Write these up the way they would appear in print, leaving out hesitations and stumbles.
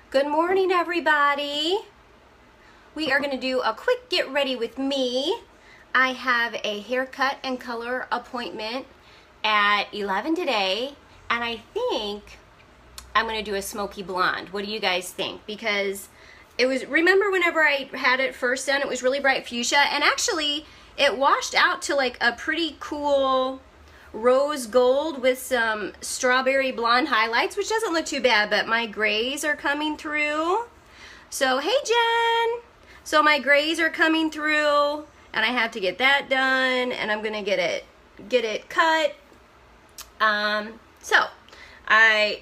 Good morning, everybody. We are going to do a quick get ready with me. I have a haircut and color appointment at 11 today, and I think I'm going to do a smoky blonde. What do you guys think? Because it was, remember whenever I had it first done, it was really bright fuchsia, and actually it washed out to like a pretty cool rose gold with some strawberry blonde highlights, which doesn't look too bad, but my grays are coming through. So hey Jen, so my grays are coming through and I have to get that done, and I'm gonna get it cut.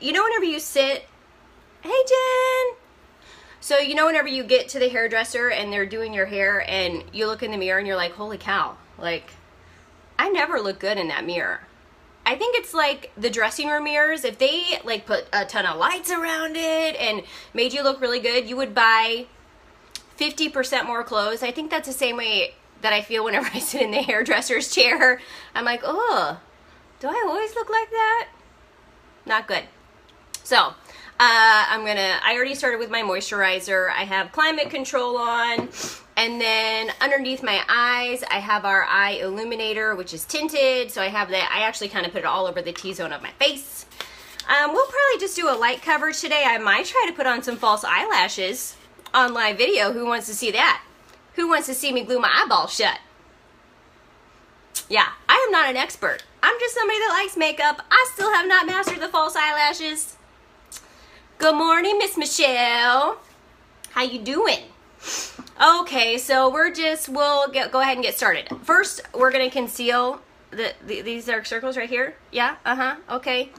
You know whenever you sit, hey Jen, so you know whenever you get to the hairdresser and they're doing your hair and you look in the mirror and you're like, holy cow, like I never look good in that mirror. I think it's like the dressing room mirrors. If they like put a ton of lights around it and made you look really good, you would buy 50% more clothes. I think that's the same way that I feel whenever I sit in the hairdresser's chair. I'm like, oh, do I always look like that? Not good. So I already started with my moisturizer. I have climate control on. And then underneath my eyes, I have our eye illuminator, which is tinted. So I have that. I actually kind of put it all over the T-zone of my face. We'll probably just do a light coverage today. I might try to put on some false eyelashes on live video. Who wants to see that? Who wants to see me glue my eyeball shut? Yeah, I am not an expert. I'm just somebody that likes makeup. I still have not mastered the false eyelashes. Good morning, Miss Michelle. How you doing? Okay, so we'll go ahead and get started. First, we're gonna conceal these dark circles right here. Yeah, okay.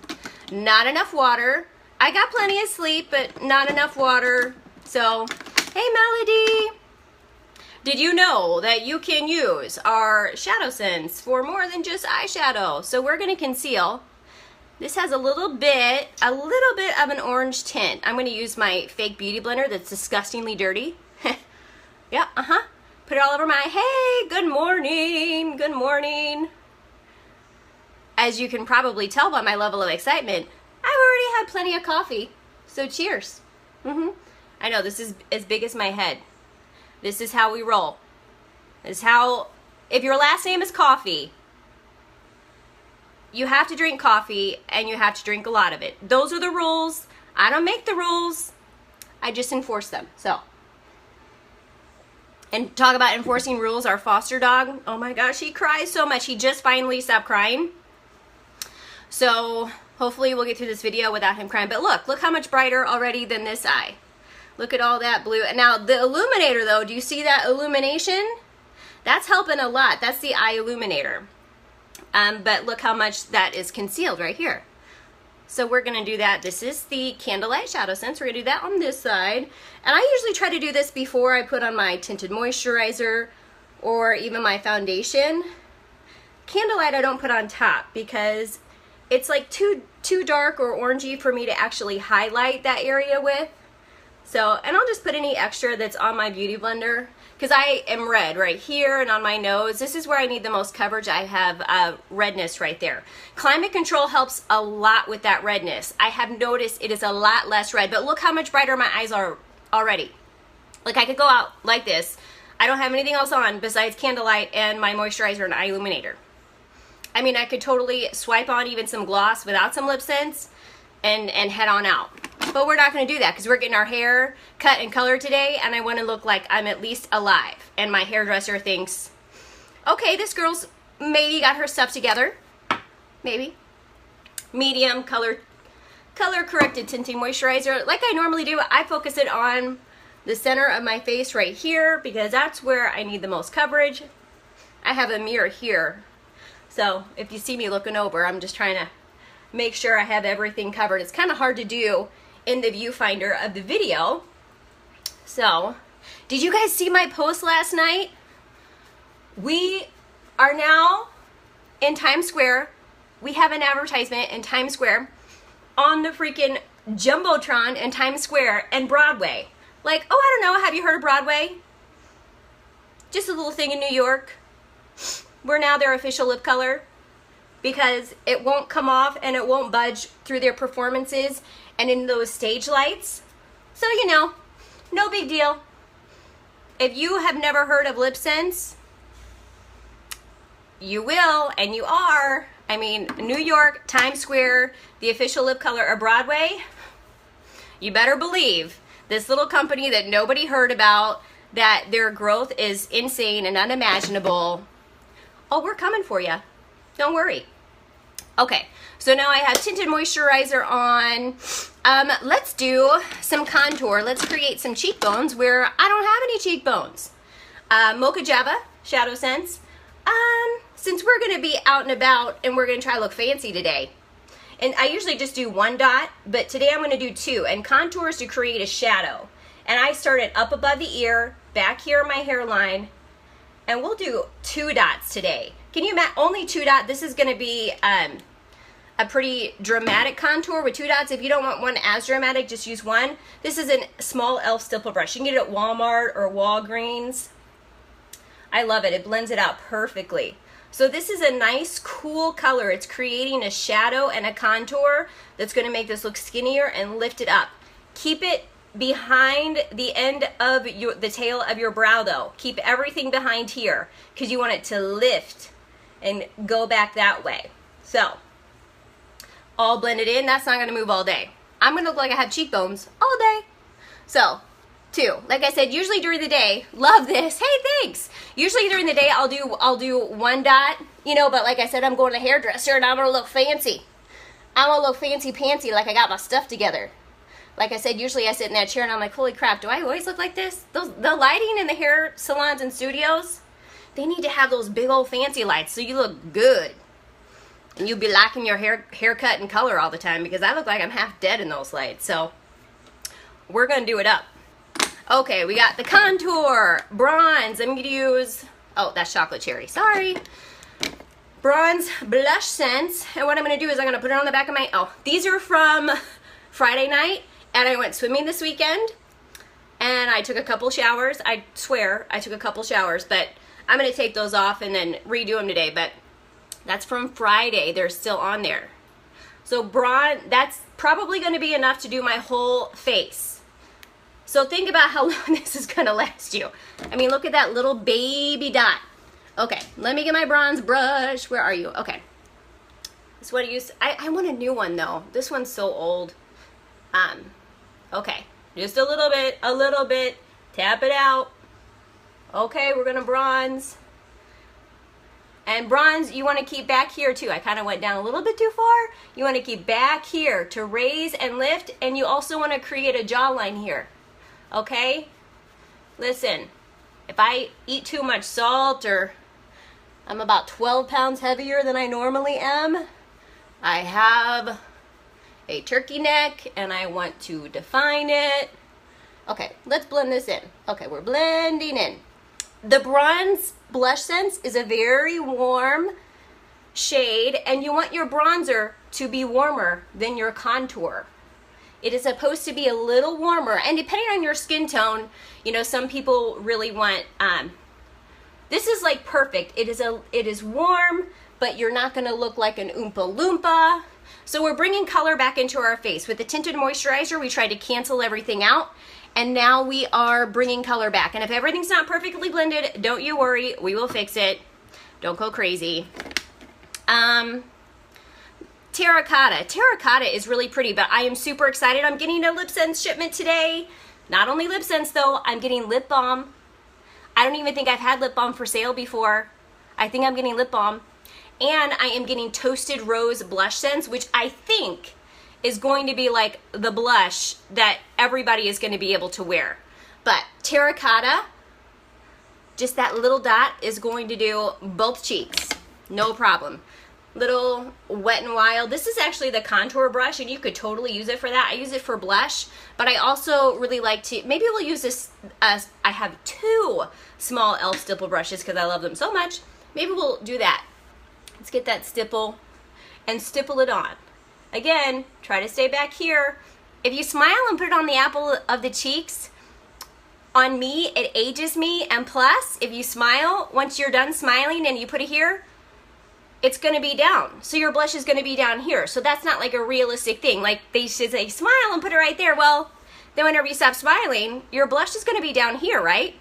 Not enough water. I got plenty of sleep, but not enough water. So, hey Melody. Did you know that you can use our SeneGence for more than just eyeshadow? So we're gonna conceal. This has a little bit of an orange tint. I'm gonna use my fake beauty blender that's disgustingly dirty. Yeah, Put it all over my, hey, good morning, good morning. As you can probably tell by my level of excitement, I've already had plenty of coffee, so cheers. I know, this is as big as my head. This is how we roll. This is how, if your last name is Coffey, you have to drink coffee and you have to drink a lot of it. Those are the rules. I don't make the rules. I just enforce them, so. And talk about enforcing rules, our foster dog, oh my gosh, he cries so much. He just finally stopped crying. So hopefully we'll get through this video without him crying. But look how much brighter already than this eye. Look at all that blue. And now the illuminator though, do you see that illumination? That's helping a lot. That's the eye illuminator. But look how much that is concealed right here. So we're going to do that. This is the Candlelight SeneGence. We're going to do that on this side. And I usually try to do this before I put on my tinted moisturizer or even my foundation. Candlelight I don't put on top because it's like too dark or orangey for me to actually highlight that area with. So, and I'll just put any extra that's on my beauty blender because I am red right here and on my nose. This is where I need the most coverage. I have redness right there. Climate control helps a lot with that redness. I have noticed it is a lot less red, but look how much brighter my eyes are already. Like I could go out like this. I don't have anything else on besides Candlelight and my moisturizer and eye illuminator. I mean, I could totally swipe on even some gloss without some LipSense and head on out. But we're not going to do that because we're getting our hair cut and colored today, and I want to look like I'm at least alive. And my hairdresser thinks, okay, this girl's maybe got her stuff together. Maybe. Medium color corrected tinting moisturizer. Like I normally do, I focus it on the center of my face right here because that's where I need the most coverage. I have a mirror here. So if you see me looking over, I'm just trying to make sure I have everything covered. It's kind of hard to do in the viewfinder of the video. So, did you guys see my post last night? We are now in Times Square. We have an advertisement in Times Square on the freaking Jumbotron in Times Square and Broadway. Like, oh, I don't know, have you heard of Broadway? Just a little thing in New York. We're now their official lip color because it won't come off and it won't budge through their performances and in those stage lights. So, you know, no big deal. If you have never heard of LipSense, you will, and you are. I mean, New York, Times Square, the official lip color of Broadway. You better believe this little company that nobody heard about, that their growth is insane and unimaginable. Oh, we're coming for you. Don't worry. Okay, so now I have tinted moisturizer on. Let's do some contour. Let's create some cheekbones where I don't have any cheekbones. Mocha Java, Shadow Sense. Since we're gonna be out and about and we're gonna try to look fancy today, and I usually just do 1 dot, but today I'm gonna do 2, and contour is to create a shadow. And I started up above the ear, back here on my hairline, and we'll do 2 dots today. Can you imagine? Only 2 dots. This is gonna be a pretty dramatic contour with 2 dots. If you don't want one as dramatic, just use 1. This is a small e.l.f. stipple brush. You can get it at Walmart or Walgreens. I love it. It blends it out perfectly. So this is a nice, cool color. It's creating a shadow and a contour that's going to make this look skinnier and lift it up. Keep it behind the end of the tail of your brow, though. Keep everything behind here because you want it to lift and go back that way. So, all blended in. That's not going to move all day. I'm going to look like I have cheekbones all day. So, 2. Like I said, usually during the day, love this. Hey, thanks. Usually during the day, I'll do 1 dot, you know, but like I said, I'm going to the hairdresser and I'm going to look fancy. I'm going to look fancy-pantsy like I got my stuff together. Like I said, usually I sit in that chair and I'm like, holy crap, do I always look like this? The lighting in the hair salons and studios, they need to have those big old fancy lights so you look good. And you'll be lacking your haircut and color all the time because I look like I'm half dead in those lights. So we're going to do it up. Okay, we got the contour, bronze. I'm going to use, oh, that's chocolate cherry. Sorry. Bronze blush scents. And what I'm going to do is I'm going to put it on the back of my, oh, these are from Friday night. And I went swimming this weekend. And I took a couple showers. I swear I took a couple showers. But I'm going to take those off and then redo them today. But that's from Friday. They're still on there. So bronze, that's probably going to be enough to do my whole face. So think about how long this is going to last you. I mean, look at that little baby dot. Okay, let me get my bronze brush. Where are you? Okay. This is what I use. I want a new one, though. This one's so old. Okay, just a little bit. Tap it out. Okay, we're going to bronze. And bronze, you want to keep back here, too. I kind of went down a little bit too far. You want to keep back here to raise and lift. And you also want to create a jawline here. Okay? Listen, if I eat too much salt or I'm about 12 pounds heavier than I normally am, I have a turkey neck and I want to define it. Okay, let's blend this in. Okay, we're blending in. The bronze blush sense is a very warm shade and you want your bronzer to be warmer than your contour. It is supposed to be a little warmer, and depending on your skin tone, you know, some people really want, this is like perfect. It is warm, but you're not going to look like an Oompa Loompa. So we're bringing color back into our face. With the tinted moisturizer, we tried to cancel everything out, and now we are bringing color back. And if everything's not perfectly blended, don't you worry, we will fix it. Don't go crazy. Terracotta. Terracotta is really pretty, but I am super excited. I'm getting a LipSense shipment today. Not only LipSense though, I'm getting lip balm. I don't even think I've had lip balm for sale before. I think I'm getting lip balm. And I am getting Toasted Rose blush scents, which I think is going to be like the blush that everybody is going to be able to wear. But Terracotta, just that little dot is going to do both cheeks. No problem. Little Wet n Wild. This is actually the contour brush and you could totally use it for that. I use it for blush, but I also really like to, maybe we'll use this as, I have 2 small e.l.f. stipple brushes because I love them so much. Maybe we'll do that. Let's get that stipple and stipple it on. Again, try to stay back here. If you smile and put it on the apple of the cheeks, on me, it ages me. And plus, if you smile, once you're done smiling and you put it here, it's going to be down. So your blush is going to be down here. So that's not like a realistic thing. Like they should say, smile and put it right there. Well, then whenever you stop smiling, your blush is going to be down here, right?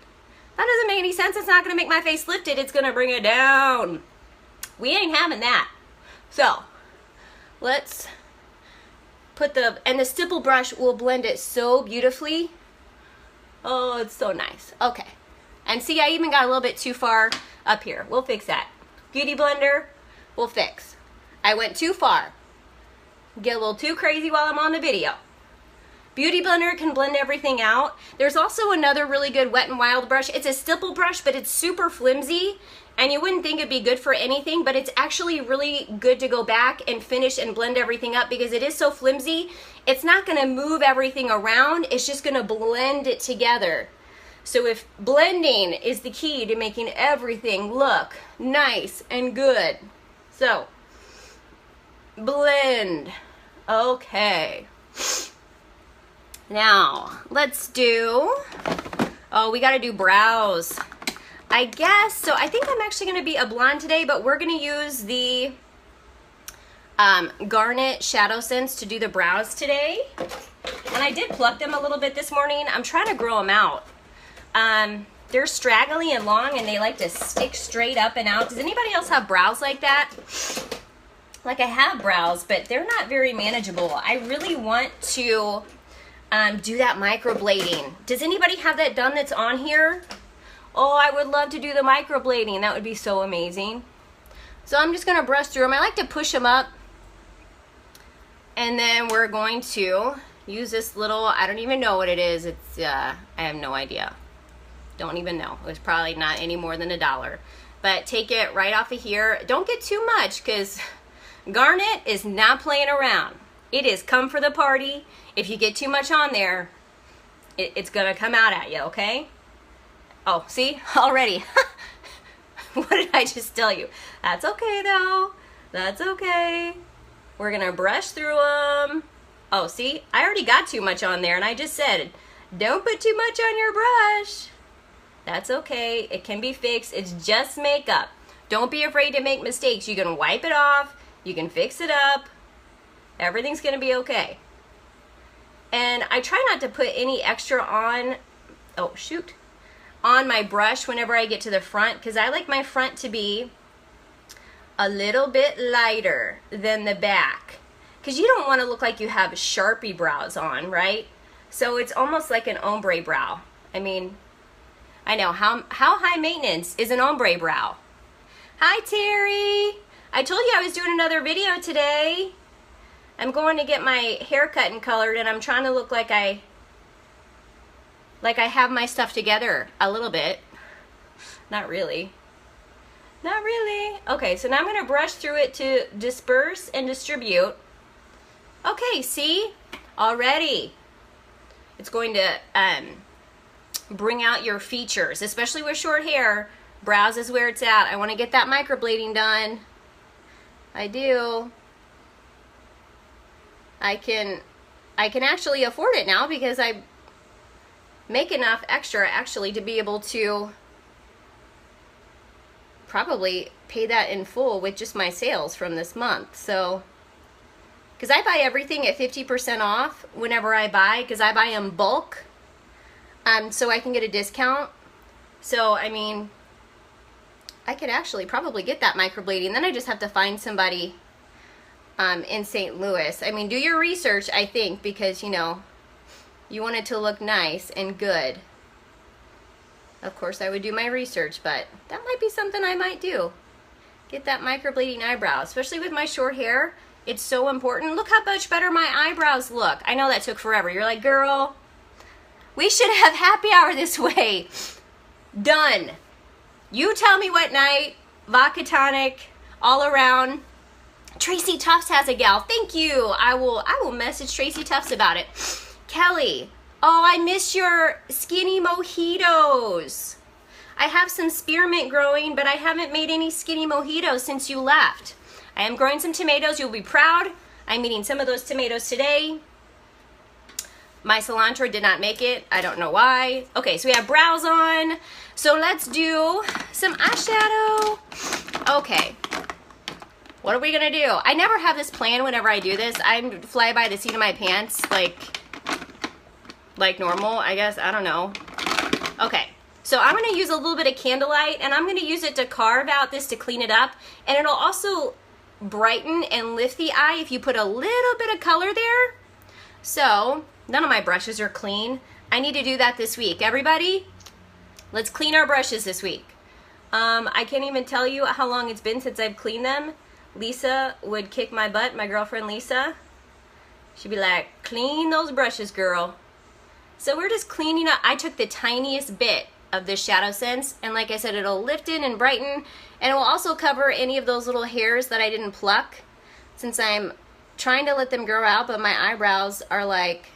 That doesn't make any sense. It's not going to make my face lifted. It's going to bring it down. We ain't having that. So let's put and the stipple brush will blend it so beautifully. Oh, it's so nice. Okay. And see, I even got a little bit too far up here. We'll fix that. Beauty blender, we'll fix. I went too far. Get a little too crazy while I'm on the video. Beauty blender can blend everything out. There's also another really good Wet n Wild brush. It's a stipple brush, but it's super flimsy, and you wouldn't think it'd be good for anything, but it's actually really good to go back and finish and blend everything up because it is so flimsy. It's not gonna move everything around, it's just gonna blend it together. So if blending is the key to making everything look nice and good. So, blend. Okay. Now, let's do, oh, we gotta do brows. I guess, so I think I'm actually gonna be a blonde today, but we're gonna use the Garnet Shadow Sense to do the brows today. And I did pluck them a little bit this morning. I'm trying to grow them out. They're straggly and long and they like to stick straight up and out. Does anybody else have brows like that? Like I have brows, but they're not very manageable. I really want to do that microblading. Does anybody have that done that's on here? Oh, I would love to do the microblading. That would be so amazing. So I'm just gonna brush through them. I like to push them up. And then we're going to use this little, I don't even know what it is. It's, I have no idea. Don't even know. It was probably not any more than $1. But take it right off of here. Don't get too much because Garnet is not playing around. It is come for the party. If you get too much on there, it's gonna come out at you, okay? Oh, see? Already. What did I just tell you? That's okay though. That's okay. We're gonna brush through them. Oh, see? I already got too much on there and I just said, don't put too much on your brush. That's okay. It can be fixed. It's just makeup. Don't be afraid to make mistakes. You can wipe it off. You can fix it up. Everything's gonna be okay. And I try not to put any extra on, oh shoot, on my brush whenever I get to the front because I like my front to be a little bit lighter than the back because you don't want to look like you have Sharpie brows on, right? So it's almost like an ombre brow. I mean, I know, how high maintenance is an ombre brow? Hi Terry! I told you I was doing another video today. I'm going to get my hair cut and colored and I'm trying to look like I have my stuff together a little bit. Not really. Not really. Okay, so now I'm going to brush through it to disperse and distribute. Okay, see? Already. It's going to bring out your features, especially with short hair. Brows is where it's at. I want to get that microblading done. I do. I can actually afford it now because I make enough extra actually to be able to probably pay that in full with just my sales from this month. So, because I buy everything at 50% off whenever I buy, because I buy in bulk, so I can get a discount. So, I mean, I could actually probably get that microblading. Then I just have to find somebody in St. Louis. I mean, do your research, I think, because, you know, you want it to look nice and good. Of course, I would do my research, but that might be something I might do. Get that microblading eyebrow, especially with my short hair. It's so important. Look how much better my eyebrows look. I know that took forever. You're like, girl, we should have happy hour this way. Done. You tell me what night. Vodka tonic, all around. Tracy Tufts has a gal. Thank you. I will message Tracy Tufts about it. Kelly, oh, I miss your skinny mojitos. I have some spearmint growing, but I haven't made any skinny mojitos since you left. I am growing some tomatoes. You'll be proud. I'm eating some of those tomatoes today. My cilantro did not make it. I don't know why. Okay, so we have brows on. So let's do some eyeshadow. Okay. What are we gonna do? I never have this plan whenever I do this. I fly by the seat of my pants. Like, like normal, I guess. I don't know. Okay, so I'm going to use a little bit of Candlelight, and I'm going to use it to carve out this to clean it up, and it'll also brighten and lift the eye if you put a little bit of color there. So none of my brushes are clean. I need to do that this week. Everybody, let's clean our brushes this week. I can't even tell you how long it's been since I've cleaned them. Lisa would kick my butt, my girlfriend Lisa. She'd be like, clean those brushes, girl. So we're just cleaning up. I took the tiniest bit of this SeneGence, and like I said, it'll lift in and brighten, and it will also cover any of those little hairs that I didn't pluck, since I'm trying to let them grow out, but my eyebrows are like,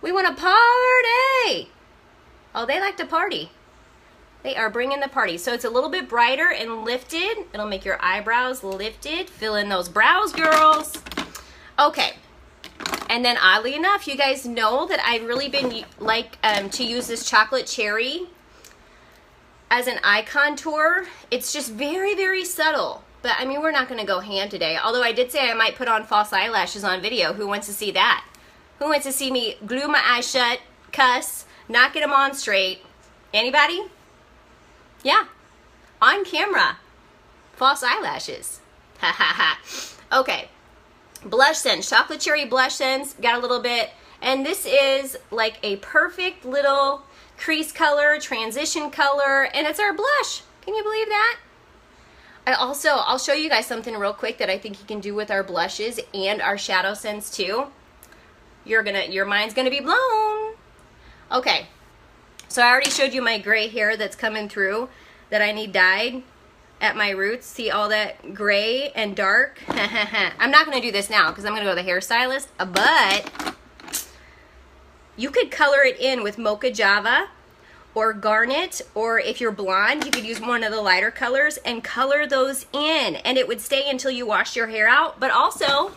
we want to party. Oh, they like to party. They are bringing the party. So it's a little bit brighter and lifted. It'll make your eyebrows lifted. Fill in those brows, girls. Okay. And then oddly enough, you guys know that I've really been like to use this chocolate cherry as an eye contour. It's just very, very subtle. But I mean, we're not going to go ham today. Although I did say I might put on false eyelashes on video. Who wants to see that? Who wants to see me glue my eyes shut, cuss, not get them on straight? Anybody? Yeah. On camera. False eyelashes. Ha ha ha. Okay. Blush scents. Chocolate cherry blush scents. Got a little bit. And this is like a perfect little crease color, transition color. And it's our blush. Can you believe that? I'll show you guys something real quick that I think you can do with our blushes and our shadow scents too. Your mind's gonna be blown. Okay, so I already showed you my gray hair that's coming through that I need dyed at my roots. See all that gray and dark? I'm not gonna do this now because I'm gonna go to the hairstylist, but you could color it in with Mocha Java or Garnet, or if you're blonde, you could use one of the lighter colors and color those in, and it would stay until you wash your hair out. But also,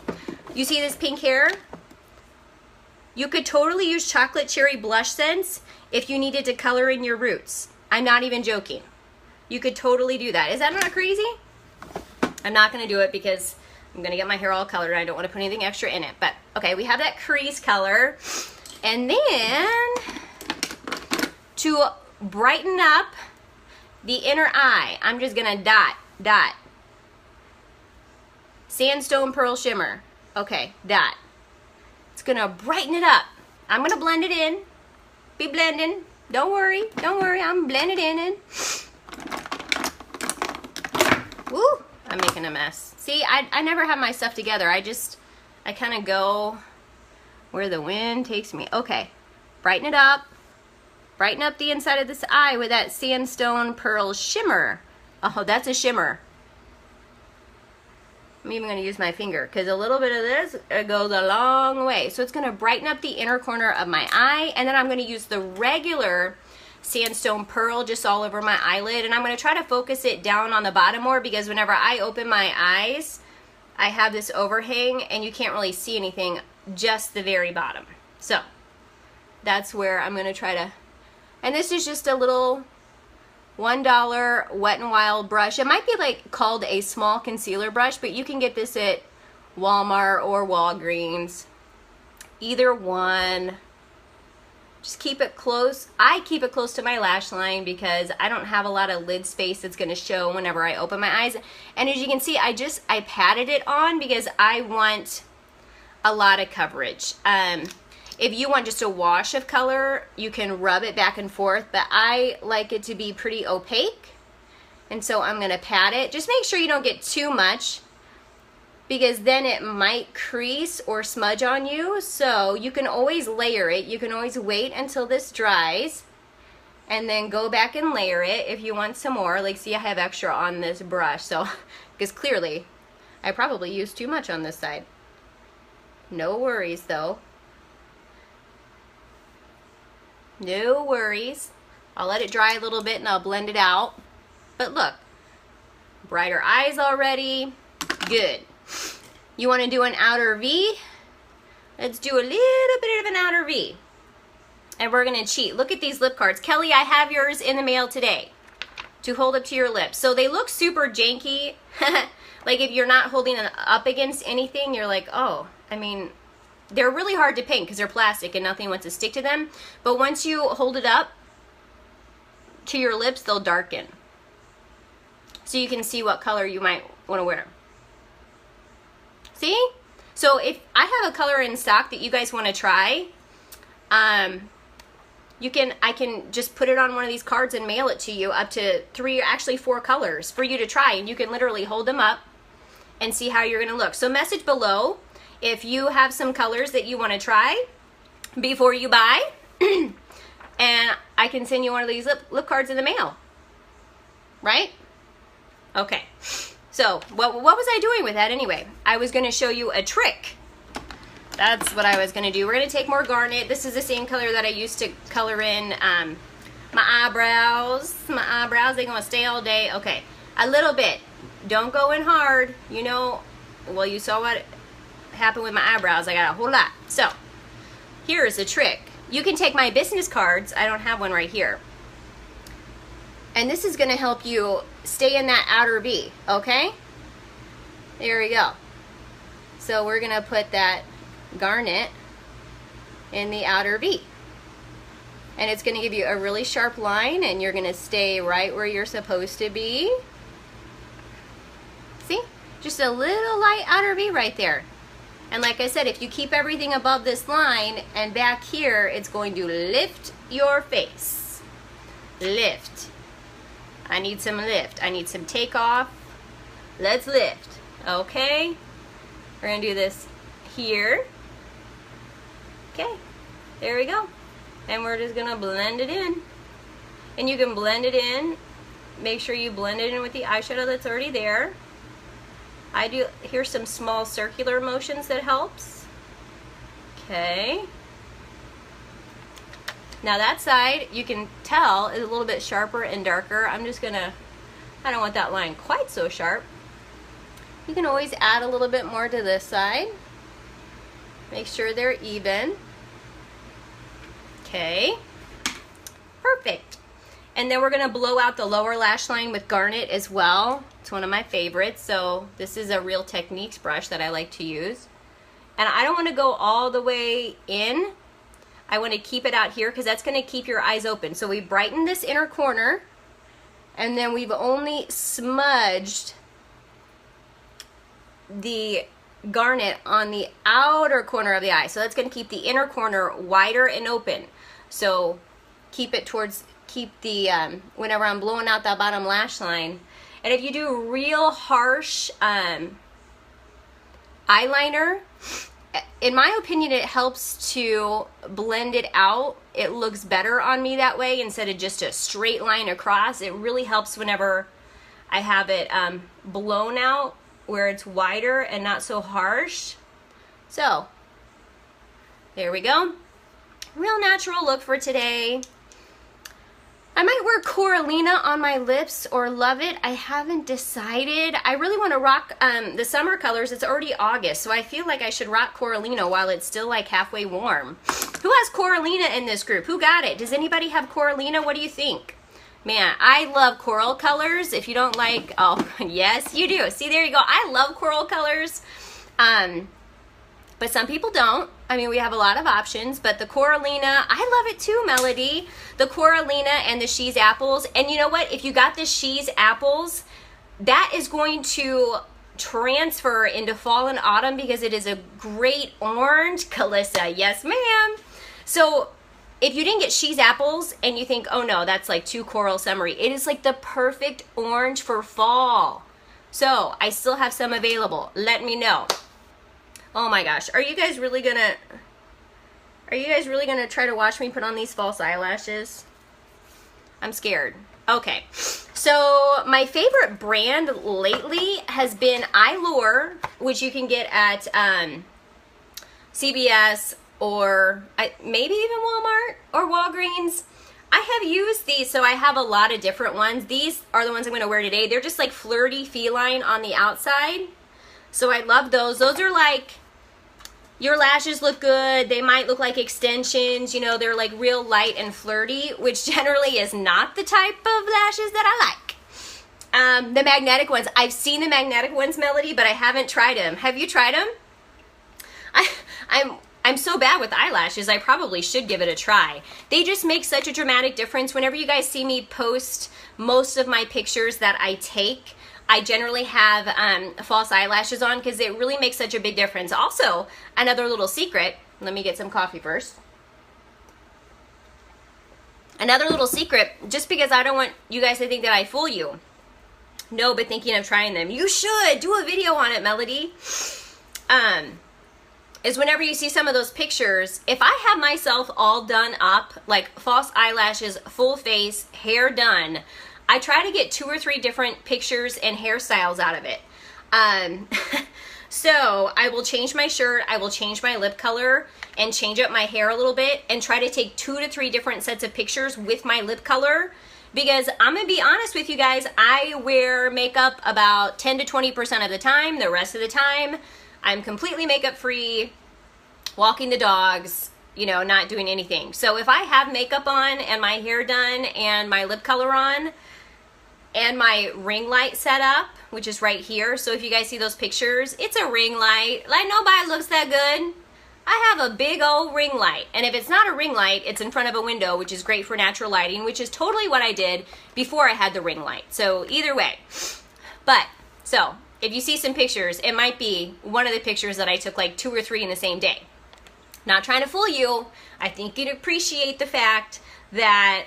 you see this pink hair? You could totally use chocolate cherry blush scents if you needed to color in your roots. I'm not even joking. You could totally do that. Is that not crazy? I'm not gonna do it because I'm gonna get my hair all colored and I don't wanna put anything extra in it. But okay, we have that crease color. And then, to brighten up the inner eye, I'm just gonna dot. Sandstone Pearl Shimmer. Okay, dot. It's gonna brighten it up. I'm gonna blend it in. Be blending. Don't worry, I'm blending it in. Woo, I'm making a mess. See, I never have my stuff together. I kind of go where the wind takes me. Okay, brighten it up. Brighten up the inside of this eye with that Sandstone Pearl Shimmer. Oh, that's a shimmer. I'm even going to use my finger because a little bit of this goes a long way. So it's going to brighten up the inner corner of my eye, and then I'm going to use the regular Sandstone Pearl just all over my eyelid, and I'm going to try to focus it down on the bottom more because whenever I open my eyes, I have this overhang and you can't really see anything, just the very bottom. So that's where I'm going to try to, and this is just a little $1 Wet n Wild brush. It might be like called a small concealer brush, but you can get this at Walmart or Walgreens. Either one. Just keep it close. I keep it close to my lash line because I don't have a lot of lid space that's going to show whenever I open my eyes. And as you can see, I patted it on because I want a lot of coverage. If you want just a wash of color, you can rub it back and forth, but I like it to be pretty opaque. And so I'm going to pat it. Just make sure you don't get too much because then it might crease or smudge on you. So you can always layer it. You can always wait until this dries and then go back and layer it if you want some more. Like, see, I have extra on this brush. So, because clearly I probably used too much on this side. No worries though. No worries. I'll let it dry a little bit and I'll blend it out. But look, brighter eyes already. Good. You want to do an outer V? Let's do a little bit of an outer V. And we're going to cheat. Look at these lip cards. Kelly, I have yours in the mail today to hold up to your lips. So they look super janky. Like if you're not holding it up against anything, you're like, oh, I mean, They're really hard to paint because they're plastic and nothing wants to stick to them. But once you hold it up to your lips, they'll darken. So you can see what color you might want to wear. See? So if I have a color in stock that you guys want to try, I can just put it on one of these cards and mail it to you, up to 3, actually 4 colors for you to try, and you can literally hold them up and see how you're going to look. So message below if you have some colors that you want to try before you buy, and I can send you one of these lip cards in the mail. Right? Okay. So what was I doing with that anyway? I was going to show you a trick. That's what I was going to do. We're going to take more garnet. This is the same color that I used to color in my eyebrows. My eyebrows, they're going to stay all day. Okay, a little bit. Don't go in hard. You know, well, you saw what happened with my eyebrows. I got a whole lot. So, here's a trick. You can take my business cards. I don't have one right here. And this is going to help you stay in that outer V, okay? There we go. So, we're going to put that garnet in the outer V, and it's going to give you a really sharp line, and you're going to stay right where you're supposed to be. See, just a little light outer V right there. And like I said, if you keep everything above this line and back here, it's going to lift your face. Lift. I need some lift. I need some takeoff. Let's lift. Okay, we're going to do this here. Okay, there we go. And we're just gonna blend it in. And you can blend it in. Make sure you blend it in with the eyeshadow that's already there. Here's some small circular motions that helps. Okay. Now that side, you can tell, is a little bit sharper and darker. I don't want that line quite so sharp. You can always add a little bit more to this side. Make sure they're even. Okay, perfect. And then we're gonna blow out the lower lash line with garnet as well. It's one of my favorites. So this is a Real Techniques brush that I like to use. And I don't wanna go all the way in. I wanna keep it out here because that's gonna keep your eyes open. So we brighten this inner corner, and then we've only smudged the garnet on the outer corner of the eye. So that's going to keep the inner corner wider and open. So keep the, whenever I'm blowing out that bottom lash line. And if you do real harsh eyeliner, in my opinion, it helps to blend it out. It looks better on me that way instead of just a straight line across. It really helps whenever I have it blown out, where it's wider and not so harsh. So there we go. Real natural look for today. I might wear Coralina on my lips or Love It. I haven't decided. I really want to rock the summer colors. It's already August, so I feel like I should rock Coralina while it's still like halfway warm. Who has Coralina in this group? Who got it? Does anybody have Coralina? What do you think? Man, I love coral colors. If you don't like, oh, yes, you do. See, there you go. I love coral colors. But some people don't. I mean, we have a lot of options, but the Coralina, I love it too, Melody. The Coralina and the She's Apples. And you know what? If you got the She's Apples, that is going to transfer into fall and autumn because it is a great orange. Calissa, yes, ma'am. So if you didn't get She's Apples and you think, oh no, that's like too coral summery, it is like the perfect orange for fall. So I still have some available. Let me know. Oh my gosh, are you guys really gonna try to watch me put on these false eyelashes? I'm scared. Okay, so my favorite brand lately has been iLure, which you can get at CVS or maybe even Walmart or Walgreens. I have used these, so I have a lot of different ones. These are the ones I'm gonna wear today. They're just like flirty feline on the outside. So I love those. Those are like, your lashes look good. They might look like extensions. You know, they're like real light and flirty, which generally is not the type of lashes that I like. The magnetic ones. I've seen the magnetic ones, Melody, but I haven't tried them. Have you tried them? I'm so bad with eyelashes, I probably should give it a try. They just make such a dramatic difference. Whenever you guys see me post most of my pictures that I take, I generally have false eyelashes on because it really makes such a big difference. Also, another little secret, let me get some coffee first. Another little secret, just because I don't want you guys to think that I fool you. No, but thinking of trying them. You should do a video on it, Melody. Is whenever you see some of those pictures, if I have myself all done up, like false eyelashes, full face, hair done, I try to get 2 or 3 different pictures and hairstyles out of it. So I will change my shirt, I will change my lip color, and change up my hair a little bit, and try to take 2 to 3 different sets of pictures with my lip color. Because I'm gonna be honest with you guys, I wear makeup about 10 to 20% of the time. The rest of the time, I'm completely makeup free, walking the dogs, you know, not doing anything. So if I have makeup on and my hair done and my lip color on and my ring light set up, which is right here. So if you guys see those pictures, it's a ring light. Like nobody looks that good. I have a big old ring light. And if it's not a ring light, it's in front of a window, which is great for natural lighting, which is totally what I did before I had the ring light. So either way. But, so, if you see some pictures, it might be one of the pictures that I took like 2 or 3 in the same day. Not trying to fool you. I think you'd appreciate the fact that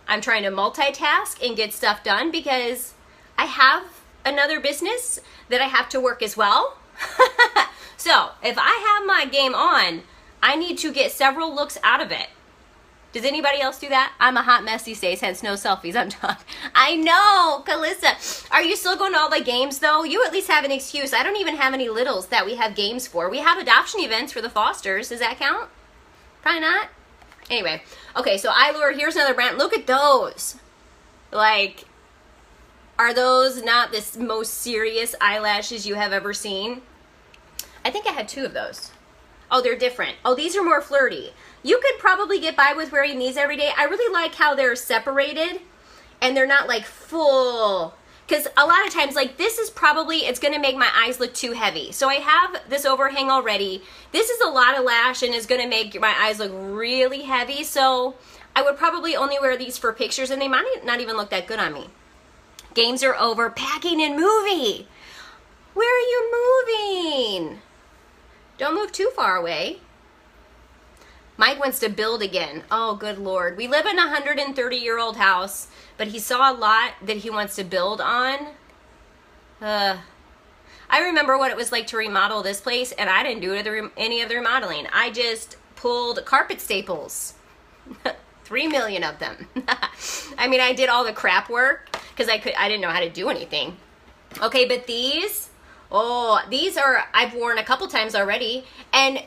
I'm trying to multitask and get stuff done because I have another business that I have to work as well. So, if I have my game on, I need to get several looks out of it. Does anybody else do that? I'm a hot mess these days, hence no selfies. I'm done. I know, Calissa. Are you still going to all the games though? You at least have an excuse. I don't even have any littles that we have games for. We have adoption events for the Fosters. Does that count? Probably not. Anyway, okay, so Eyelure, here's another brand. Look at those. Like, are those not the most serious eyelashes you have ever seen? I think I had 2 of those. Oh, they're different. Oh, these are more flirty. You could probably get by with wearing these every day. I really like how they're separated and they're not like full. Because a lot of times, like this is probably, it's going to make my eyes look too heavy. So I have this overhang already. This is a lot of lash and is going to make my eyes look really heavy. So I would probably only wear these for pictures and they might not even look that good on me. Games are over. Packing and movie. Where are you moving? Don't move too far away. Mike wants to build again. Oh, good Lord. We live in a 130-year-old house, but he saw a lot that he wants to build on. I remember what it was like to remodel this place, and I didn't do any of the remodeling. I just pulled carpet staples. 3 million of them. I mean, I did all the crap work because I didn't know how to do anything. Okay, but these... Oh, these are, I've worn a couple times already. And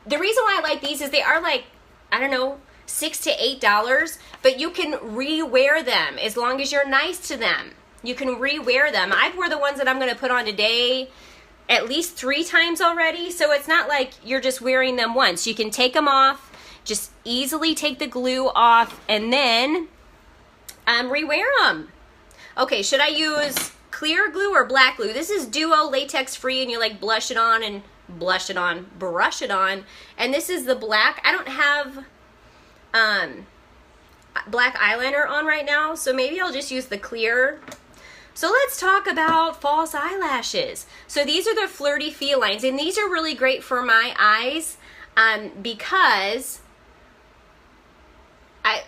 the reason why I like these is they are like, I don't know, $6 to $8, but you can re-wear them as long as you're nice to them. You can re-wear them. I've wore the ones that I'm going to put on today at least 3 times already. So it's not like you're just wearing them once. You can take them off, just easily take the glue off, and then re-wear them. Okay, should I use clear glue or black glue? This is duo latex free and you like blush it on and brush it on. And this is the black. I don't have black eyeliner on right now, so maybe I'll just use the clear. So let's talk about false eyelashes. So these are the Flirty Felines, and these are really great for my eyes because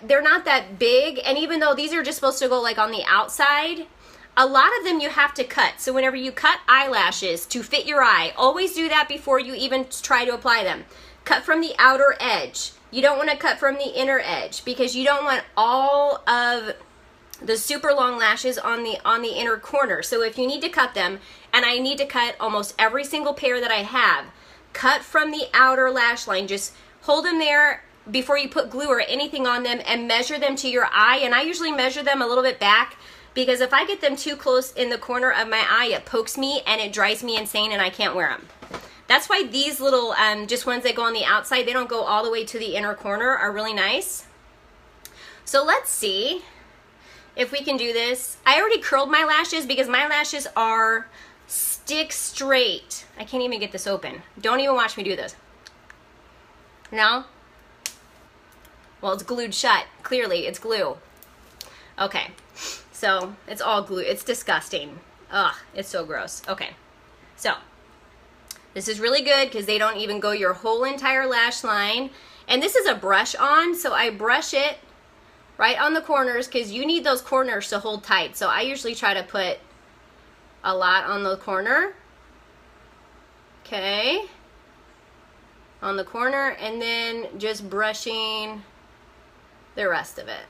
they're not that big, and even though these are just supposed to go like on the outside, a lot of them you have to cut. So whenever you cut eyelashes to fit your eye, always do that before you even try to apply them. Cut from the outer edge. You don't want to cut from the inner edge because you don't want all of the super long lashes on the inner corner. So if you need to cut them, and I need to cut almost every single pair that I have, cut from the outer lash line. Just hold them there before you put glue or anything on them and measure them to your eye. And I usually measure them a little bit back, because if I get them too close in the corner of my eye, it pokes me and it drives me insane and I can't wear them. That's why these little, just ones that go on the outside, they don't go all the way to the inner corner, are really nice. So let's see if we can do this. I already curled my lashes because my lashes are stick straight. I can't even get this open. Don't even watch me do this. No? Well, it's glued shut. Clearly, it's glue. Okay, so it's all glue. It's disgusting. Ugh, it's so gross. Okay, so this is really good because they don't even go your whole entire lash line. And this is a brush on, so I brush it right on the corners because you need those corners to hold tight. So I usually try to put a lot on the corner. Okay, on the corner, and then just brushing the rest of it.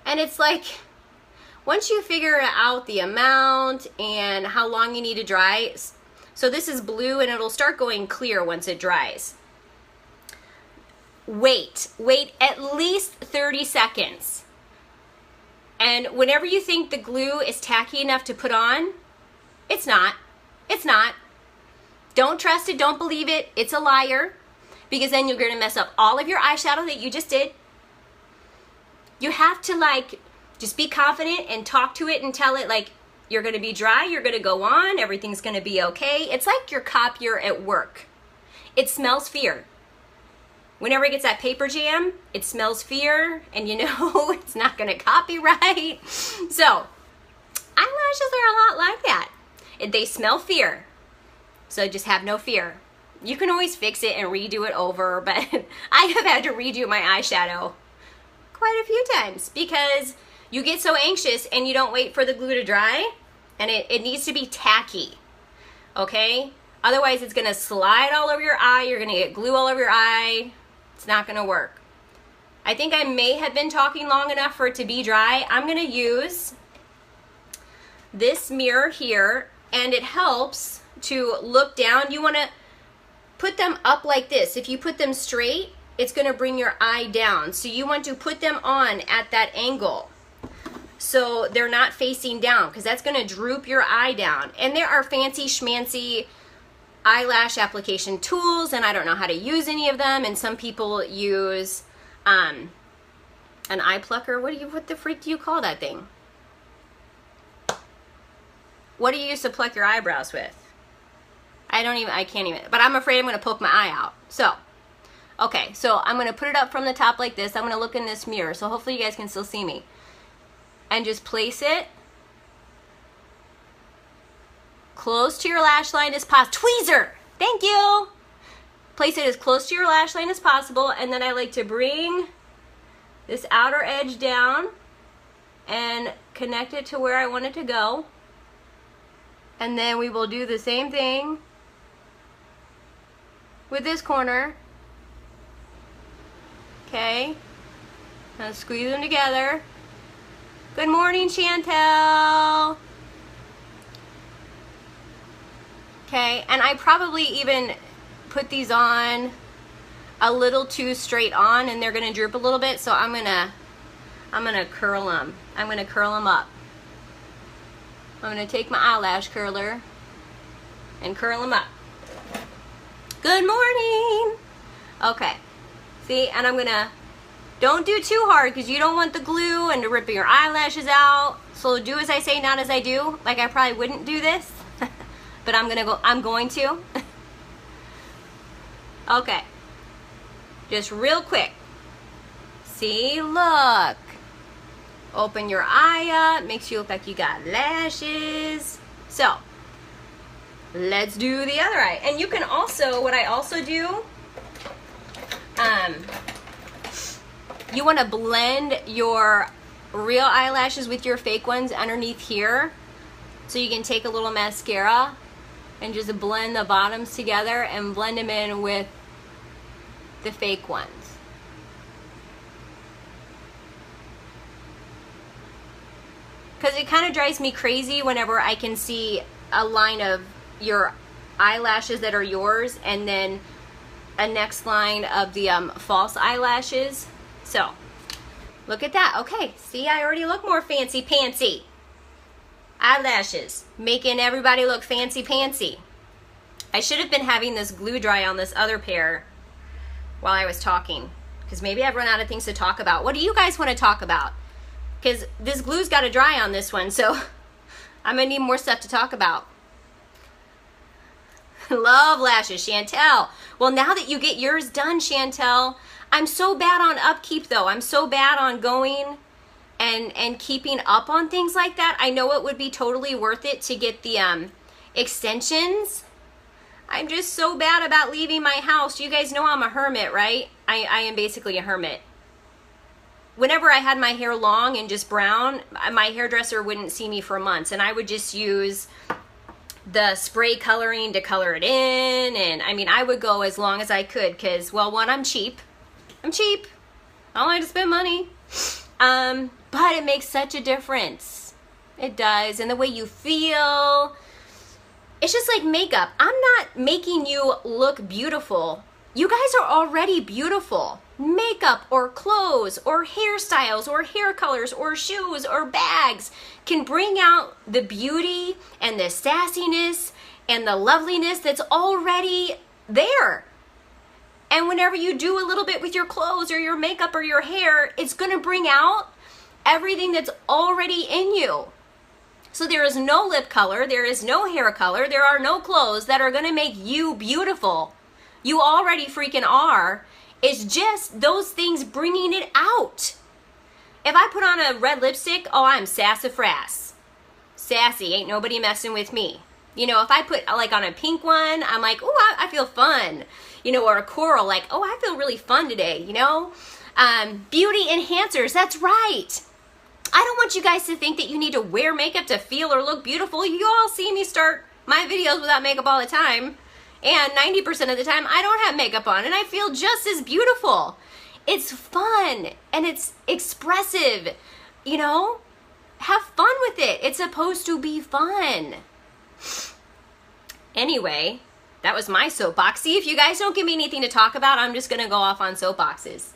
And it's like, once you figure out the amount and how long you need to dry, so this is blue and it'll start going clear once it dries. Wait at least 30 seconds. And whenever you think the glue is tacky enough to put on, it's not. It's not. Don't trust it, don't believe it. It's a liar, because then you're going to mess up all of your eyeshadow that you just did. You have to like just be confident and talk to it and tell it like you're going to be dry, you're going to go on, everything's going to be okay. It's like your copier at work. It smells fear. Whenever it gets that paper jam, it smells fear, and you know it's not going to copy right. So eyelashes are a lot like that. They smell fear. So just have no fear. You can always fix it and redo it over, but I have had to redo my eyeshadow quite a few times because you get so anxious and you don't wait for the glue to dry, and it needs to be tacky, okay? Otherwise it's gonna slide all over your eye, you're gonna get glue all over your eye, it's not gonna work. I think I may have been talking long enough for it to be dry. I'm gonna use this mirror here, and it helps to look down. You wanna put them up like this. If you put them straight, it's gonna bring your eye down. So you want to put them on at that angle so they're not facing down, because that's gonna droop your eye down. And there are fancy schmancy eyelash application tools, and I don't know how to use any of them, and some people use an eye plucker. What the freak do you call that thing? What do you use to pluck your eyebrows with? I can't even, but I'm afraid I'm gonna poke my eye out. So, okay, so I'm gonna put it up from the top like this. I'm gonna look in this mirror, so hopefully you guys can still see me. And just place it close to your lash line as possible. Tweezer! Thank you! Place it as close to your lash line as possible, and then I like to bring this outer edge down and connect it to where I want it to go. And then we will do the same thing with this corner. Okay, now squeeze them together. Good morning, Chantel. Okay, and I probably even put these on a little too straight on, and they're gonna droop a little bit, so I'm gonna curl them. I'm gonna curl them up. I'm gonna take my eyelash curler and curl them up. Good morning. Okay, see, and I'm gonna, don't do too hard because you don't want the glue and to rip your eyelashes out. So do as I say, not as I do. Like I probably wouldn't do this, but I'm going to. Okay, just real quick. See, look. Open your eye up, makes you look like you got lashes. So, let's do the other eye. And you can also, what I also do, you want to blend your real eyelashes with your fake ones underneath here. So you can take a little mascara and just blend the bottoms together and blend them in with the fake ones. Because it kind of drives me crazy whenever I can see a line of your eyelashes that are yours and then a next line of the false eyelashes. So, look at that. Okay, see, I already look more fancy-pantsy. Eyelashes, making everybody look fancy-pantsy. I should have been having this glue dry on this other pair while I was talking, because maybe I've run out of things to talk about. What do you guys want to talk about? Because this glue's got to dry on this one, so I'm going to need more stuff to talk about. Love lashes, Chantel. Well, now that you get yours done, Chantel, I'm so bad on upkeep though. I'm so bad on going and keeping up on things like that. I know it would be totally worth it to get the extensions. I'm just so bad about leaving my house. You guys know I'm a hermit, right? I am basically a hermit. Whenever I had my hair long and just brown, my hairdresser wouldn't see me for months, and I would just use the spray coloring to color it in. And I mean, I would go as long as I could because, well, one, I'm cheap. I don't like to spend money. But it makes such a difference. It does. And the way you feel. It's just like makeup. I'm not making you look beautiful. You guys are already beautiful. Makeup or clothes or hairstyles or hair colors or shoes or bags can bring out the beauty and the sassiness and the loveliness that's already there. And whenever you do a little bit with your clothes or your makeup or your hair, it's going to bring out everything that's already in you. So there is no lip color, there is no hair color, there are no clothes that are going to make you beautiful. You already freaking are. It's just those things bringing it out. If I put on a red lipstick, oh, I'm sassafras. Sassy, ain't nobody messing with me. You know, if I put like on a pink one, I'm like, oh, I feel fun. You know, or a coral, like, oh, I feel really fun today, you know? Beauty enhancers, that's right. I don't want you guys to think that you need to wear makeup to feel or look beautiful. You all see me start my videos without makeup all the time. And 90% of the time, I don't have makeup on and I feel just as beautiful. It's fun and it's expressive, you know? Have fun with it. It's supposed to be fun. Anyway, that was my soapbox. See, if you guys don't give me anything to talk about, I'm just going to go off on soapboxes.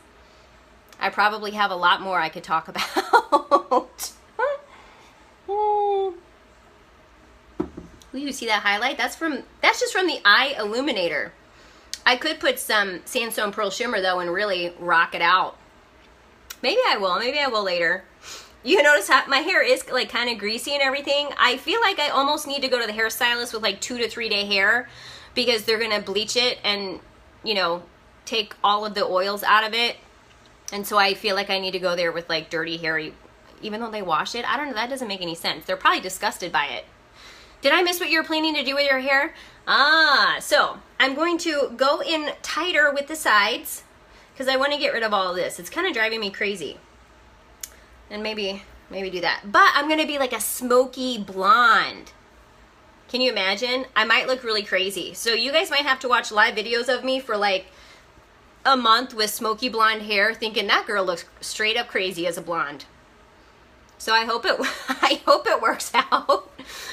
I probably have a lot more I could talk about. Ooh, you see that highlight? That's just from the eye illuminator. I could put some Sandstone Pearl Shimmer though and really rock it out. Maybe I will later. You notice how my hair is like kind of greasy and everything. I feel like I almost need to go to the hairstylist with like 2 to 3 day hair because they're gonna bleach it and, you know, take all of the oils out of it. And so I feel like I need to go there with like dirty hair, even though they wash it. I don't know, that doesn't make any sense. They're probably disgusted by it. Did I miss what you're planning to do with your hair? So I'm going to go in tighter with the sides because I want to get rid of all of this. It's kind of driving me crazy. And maybe do that. But I'm going to be like a smoky blonde. Can you imagine? I might look really crazy. So you guys might have to watch live videos of me for like a month with smoky blonde hair thinking that girl looks straight up crazy as a blonde. So I hope it works out.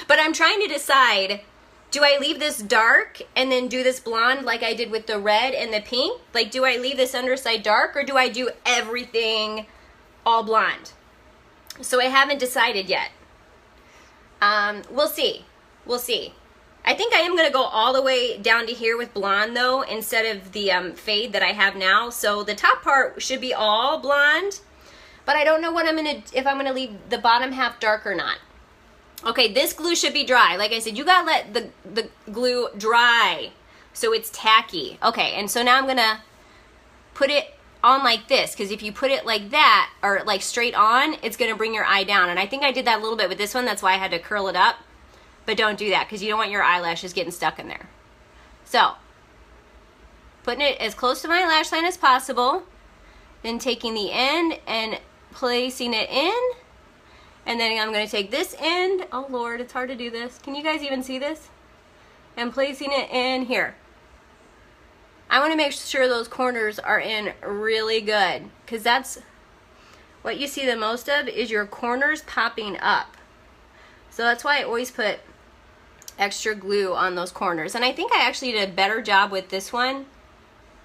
But I'm trying to decide, do I leave this dark and then do this blonde like I did with the red and the pink? Like, do I leave this underside dark or do I do everything all blonde? So I haven't decided yet. We'll see. We'll see. I think I am going to go all the way down to here with blonde though, instead of the fade that I have now. So the top part should be all blonde, but I don't know what if I'm going to leave the bottom half dark or not. Okay, this glue should be dry. Like I said, you got to let the glue dry so it's tacky. Okay, and so now I'm going to put it on like this, because if you put it like that or like straight on, it's going to bring your eye down. And I think I did that a little bit with this one. That's why I had to curl it up. But don't do that because you don't want your eyelashes getting stuck in there. So, putting it as close to my lash line as possible, then taking the end and placing it in, and then I'm going to take this end, oh Lord, it's hard to do this. Can you guys even see this? And placing it in here. I want to make sure those corners are in really good because that's what you see the most of is your corners popping up. So that's why I always put extra glue on those corners. And I think I actually did a better job with this one.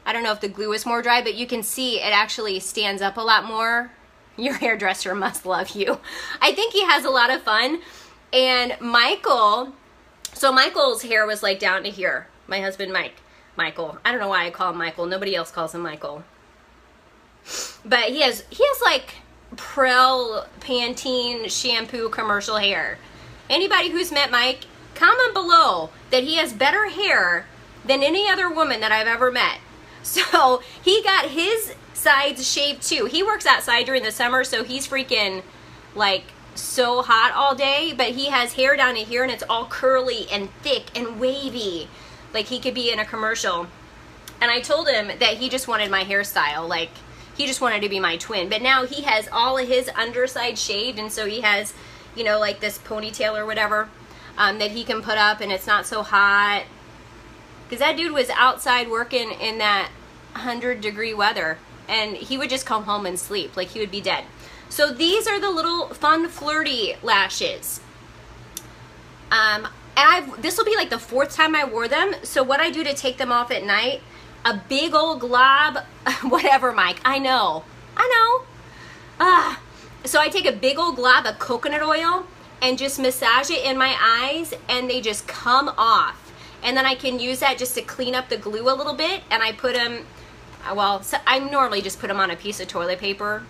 I don't know if the glue is more dry, but you can see it actually stands up a lot more. Your hairdresser must love you. I think he has a lot of fun. And Michael, so Michael's hair was like down to here. My husband, Michael. I don't know why I call him Michael. Nobody else calls him Michael. But he has like Prel Pantene shampoo commercial hair. Anybody who's met Mike comment below that he has better hair than any other woman that I've ever met. So he got his sides shaved too. He works outside during the summer, so he's freaking like so hot all day, but he has hair down to here and it's all curly and thick and wavy, like he could be in a commercial. And I told him that he just wanted my hairstyle, like he just wanted to be my twin. But now he has all of his underside shaved, and so he has, you know, like this ponytail or whatever that he can put up, and it's not so hot. Because that dude was outside working in that 100-degree weather, and he would just come home and sleep, like he would be dead. So these are the little fun flirty lashes. And this will be like the 4th time I wore them. So what I do to take them off at night, a big old glob, whatever, Mike, I know. So I take a big old glob of coconut oil and just massage it in my eyes, and they just come off. And then I can use that just to clean up the glue a little bit, and I put them, well, so I normally just put them on a piece of toilet paper.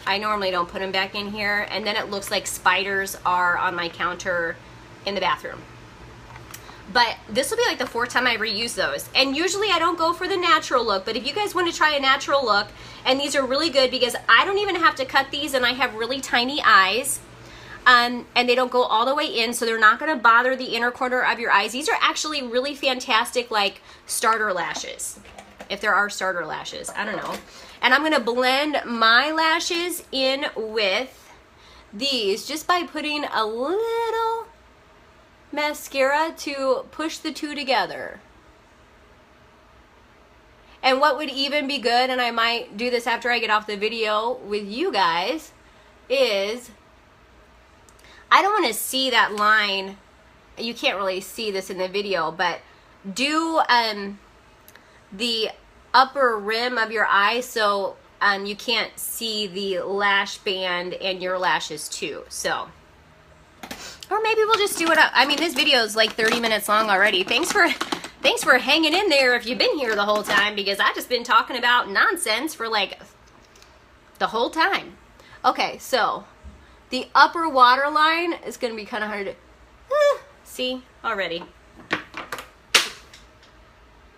I normally don't put them back in here, and then it looks like spiders are on my counter in the bathroom. But this will be like the 4th time I ever use those. And usually I don't go for the natural look, but if you guys want to try a natural look, and these are really good because I don't even have to cut these, and I have really tiny eyes. And they don't go all the way in, so they're not going to bother the inner corner of your eyes. These are actually really fantastic, like, starter lashes. If there are starter lashes, I don't know. And I'm going to blend my lashes in with these just by putting a little mascara to push the two together. And what would even be good, and I might do this after I get off the video with you guys, is I don't want to see that line. You can't really see this in the video, but do the upper rim of your eye so you can't see the lash band and your lashes too. So, or maybe we'll just do it up. I mean, this video is like 30 minutes long already. Thanks for hanging in there if you've been here the whole time, because I've just been talking about nonsense for like the whole time. Okay, so the upper waterline is going to be kind of hard to see already.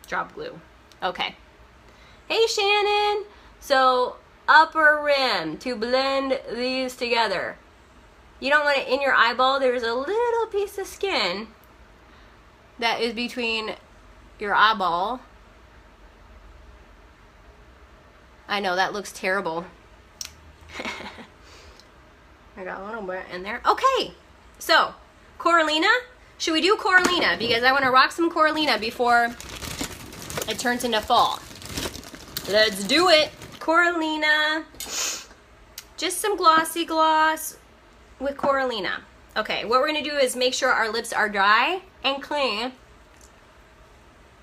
Drop glue. Okay. Hey, Shannon. So upper rim to blend these together. You don't want it in your eyeball. There's a little piece of skin that is between your eyeball. I know that looks terrible. I got a little bit in there. Okay, so Coralina. Should we do Coralina? Because I want to rock some Coralina before it turns into fall. Let's do it. Coralina. Just some glossy gloss with Coralina. Okay, what we're going to do is make sure our lips are dry and clean.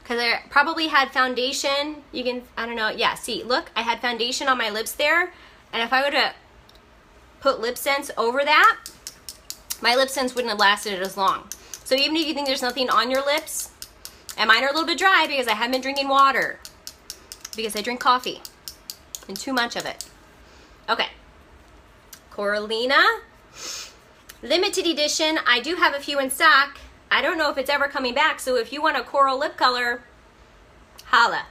Because I probably had foundation. You can, I don't know. Yeah, see, look, I had foundation on my lips there. And if I were to put LipSense over that, my LipSense wouldn't have lasted as long. So even if you think there's nothing on your lips, and mine are a little bit dry because I haven't been drinking water, because I drink coffee and too much of it. Okay, Coralina, limited edition. I do have a few in stock. I don't know if it's ever coming back, so if you want a coral lip color, holla.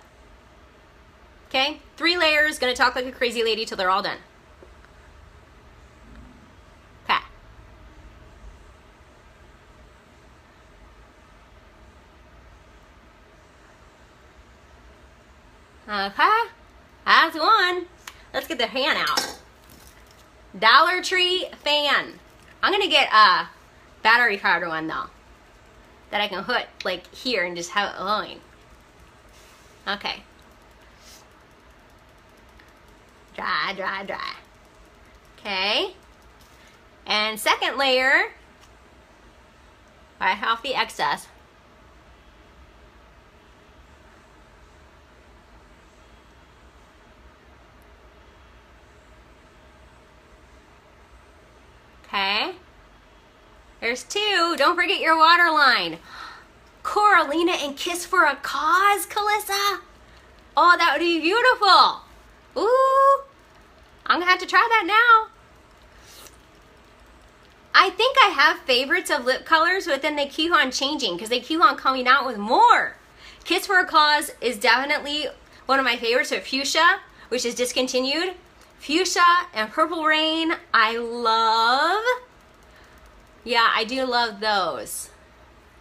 Okay, 3 layers, gonna talk like a crazy lady till they're all done. Okay, that's one. Let's get the fan out. Dollar Tree fan. I'm gonna get a battery powered one though, that I can put like here and just have it glowing. Okay. Dry, dry, dry. Okay. And second layer, right off the excess. Okay, there's 2. Don't forget your waterline. Coralina and Kiss for a Cause, Calissa. Oh, that would be beautiful. Ooh, I'm gonna have to try that now. I think I have favorites of lip colors, but then they keep on changing because they keep on coming out with more. Kiss for a Cause is definitely one of my favorites, but Fuchsia, which is discontinued. Fuchsia and Purple Rain, I love. Yeah, I do love those.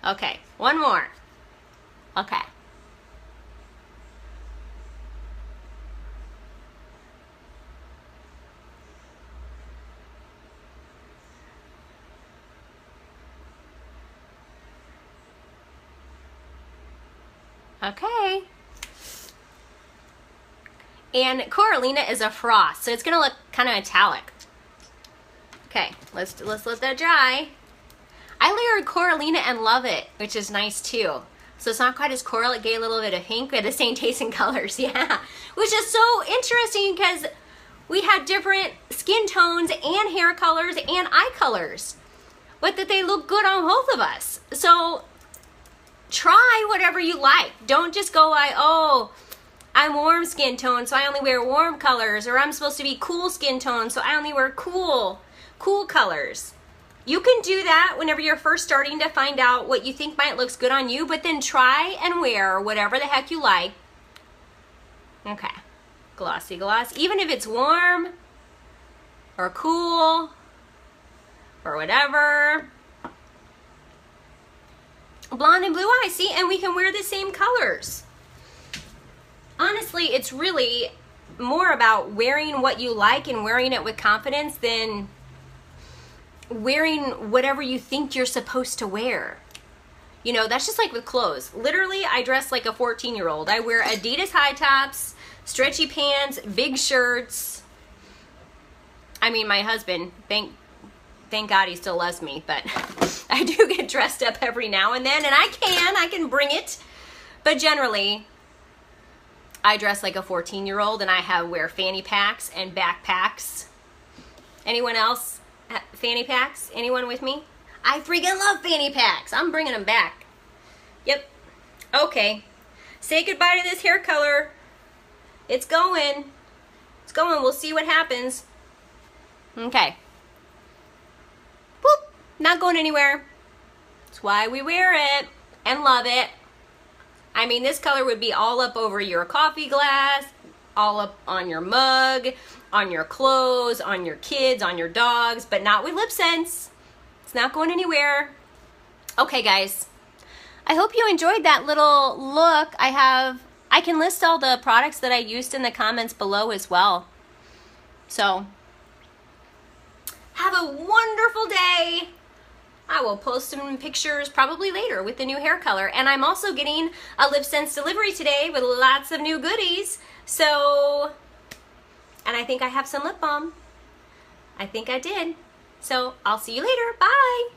Okay, one more. Okay. Okay. And Coralina is a frost, so it's gonna look kind of metallic. Okay, let's let that dry. I layered Coralina and love it, which is nice too. So it's not quite as coral, it gave a little bit of pink, but the same taste and colors, yeah. Which is so interesting because we had different skin tones and hair colors and eye colors, but that they look good on both of us. So try whatever you like. Don't just go like, oh, I'm warm skin tone, so I only wear warm colors, or I'm supposed to be cool skin tone, so I only wear cool colors. You can do that whenever you're first starting to find out what you think might looks good on you, but then try and wear whatever the heck you like. Okay, glossy gloss, even if it's warm or cool or whatever. Blonde and blue eyes, see, and we can wear the same colors. Honestly, it's really more about wearing what you like and wearing it with confidence than wearing whatever you think you're supposed to wear. You know, that's just like with clothes. Literally, I dress like a 14-year-old. I wear Adidas high tops, stretchy pants, big shirts. I mean, my husband, thank God he still loves me, but I do get dressed up every now and then, and I can bring it. But generally, I dress like a 14-year-old, and I wear fanny packs and backpacks. Anyone else? Fanny packs? Anyone with me? I freaking love fanny packs. I'm bringing them back. Yep. Okay. Say goodbye to this hair color. It's going. It's going. We'll see what happens. Okay. Boop. Not going anywhere. That's why we wear it and love it. I mean, this color would be all up over your coffee glass, all up on your mug, on your clothes, on your kids, on your dogs, but not with LipSense. It's not going anywhere. Okay, guys. I hope you enjoyed that little look. I can list all the products that I used in the comments below as well. So, have a wonderful day. I will post some pictures probably later with the new hair color. And I'm also getting a LipSense delivery today with lots of new goodies. So, and I think I have some lip balm. I think I did. So I'll see you later. Bye.